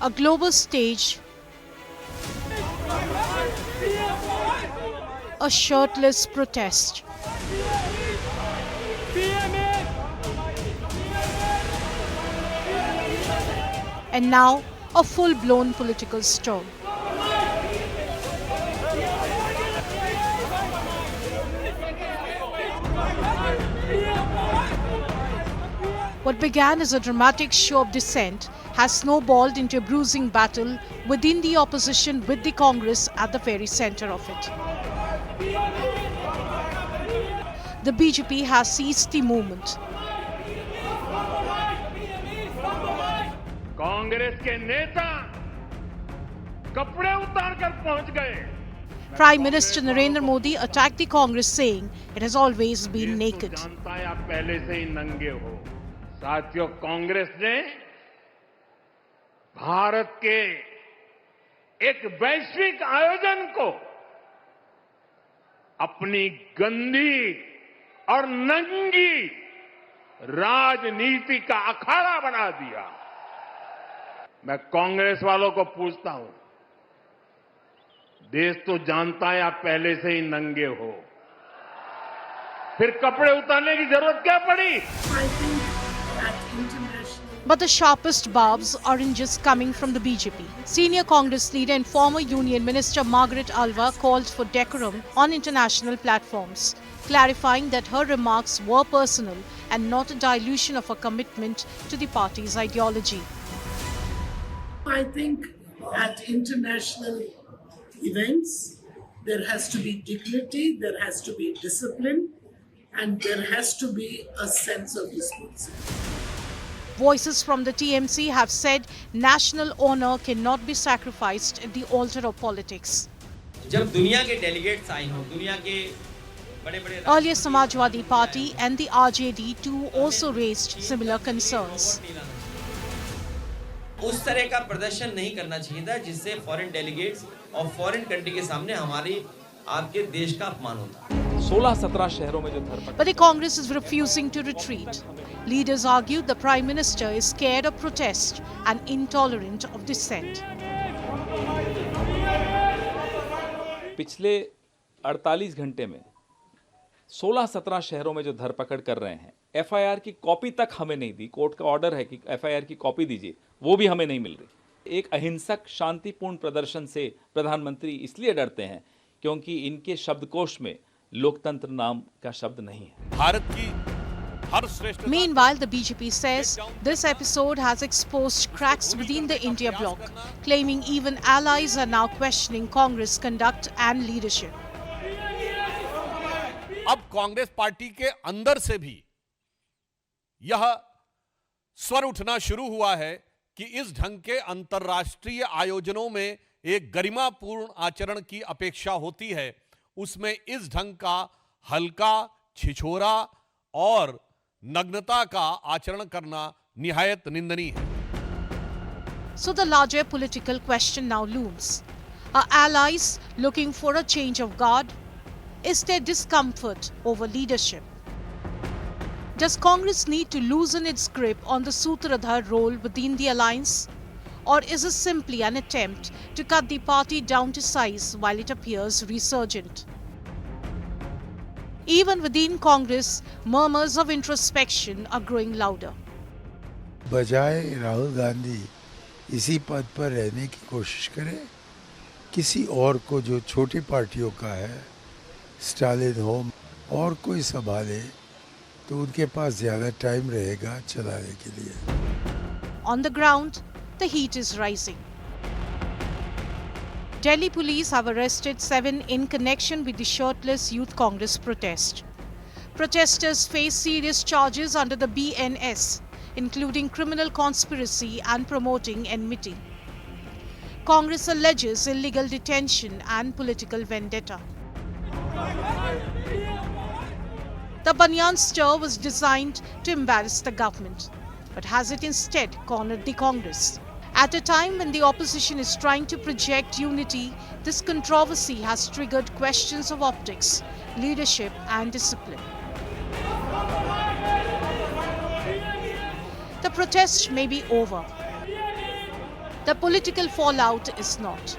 A global stage, a shirtless protest, and now a full-blown political storm. What began as a dramatic show of dissent has snowballed into a bruising battle within the opposition, with the Congress at the very center of it. The BJP has seized the movement. Congress के नेता कपड़े उतारकर पहुंच गए. Prime Minister Narendra Modi attacked the Congress, saying it has always been naked. जानता है आप पहले से ही नंगे हो. साथियों, कांग्रेस ने भारत के एक वैश्विक आयोजन को अपनी गंदी और नंगी राजनीति का अखाड़ा बना दिया. मैं कांग्रेस वालों को पूछता हूं, देश तो जानता है आप पहले से ही नंगे हो, फिर कपड़े उतारने की जरूरत क्या पड़ी? But the sharpest barbs aren't just coming from the BJP. Senior Congress leader and former Union Minister Margaret Alva called for decorum on international platforms, clarifying that her remarks were personal and not a dilution of her commitment to the party's ideology. I think at international events, there has to be dignity, there has to be discipline, and there has to be a sense of responsibility. Voices from the TMC have said national honor cannot be sacrificed at the altar of politics. जब दुनिया के delegates आए हों, दुनिया के बड़े-बड़े Earlier, Samajwadi Party and the RJD too also raised similar concerns. उस तरह का प्रदर्शन नहीं करना चाहिए था जिससे फॉरेन डेलीगेट्स और फॉरेन कंट्री के सामने हमारी आपके देश का अपमान होता. 16-17 शहरों में जो धरपकड़. But the Congress is refusing to retreat. Leaders argued the Prime Minister is scared of protest and intolerant of dissent. पिछले 48 घंटे में 16-17 शहरों में जो धरपकड़ कर रहे हैं, एफआईआर की कॉपी तक हमें नहीं दी. कोर्ट का ऑर्डर है कि एफआईआर की कॉपी दीजिए, वो भी हमें नहीं मिल रही. एक अहिंसक शांतिपूर्ण प्रदर्शन से प्रधानमंत्री इसलिए डरते हैं क्योंकि इनके शब्दकोश में लोकतंत्र नाम का शब्द नहीं है. भारत की हर श्रेष्ठ. Meanwhile, the BJP says this episode has exposed cracks within the India bloc, claiming even allies are now questioning Congress conduct and leadership. अब कांग्रेस पार्टी के अंदर से भी यह स्वर उठना शुरू हुआ है कि इस ढंग के अंतर्राष्ट्रीय आयोजनों में एक गरिमापूर्ण आचरण की अपेक्षा होती है, उसमें इस ढंग का हल्का, छिछोरा और नग्नता का आचरण करना निहायत निंदनीय है. So the larger political question now looms. Are allies looking for a change of guard? Is there discomfort over leadership? Does Congress need to loosen its grip on the Sutradhar role within the alliance? Or is it simply an attempt to cut the party down to size while it appears resurgent? Even within Congress, murmurs of introspection are growing louder. बजाय राहुल गांधी इसी पद पर रहने की कोशिश करें, किसी और को जो छोटी पार्टियों का है, स्टालिन हो और कोई संभाले तो उनके पास ज्यादा टाइम रहेगा चलाने के लिए. On the ground, the heat is rising. Delhi police have arrested 7 in connection with the shirtless Youth Congress protest. Protesters face serious charges under the BNS, including criminal conspiracy and promoting enmity. Congress alleges illegal detention and political vendetta. The Banyan stir was designed to embarrass the government, but has it instead cornered the Congress? At a time when the opposition is trying to project unity, this controversy has triggered questions of optics, leadership and discipline. The protest may be over, the political fallout is not.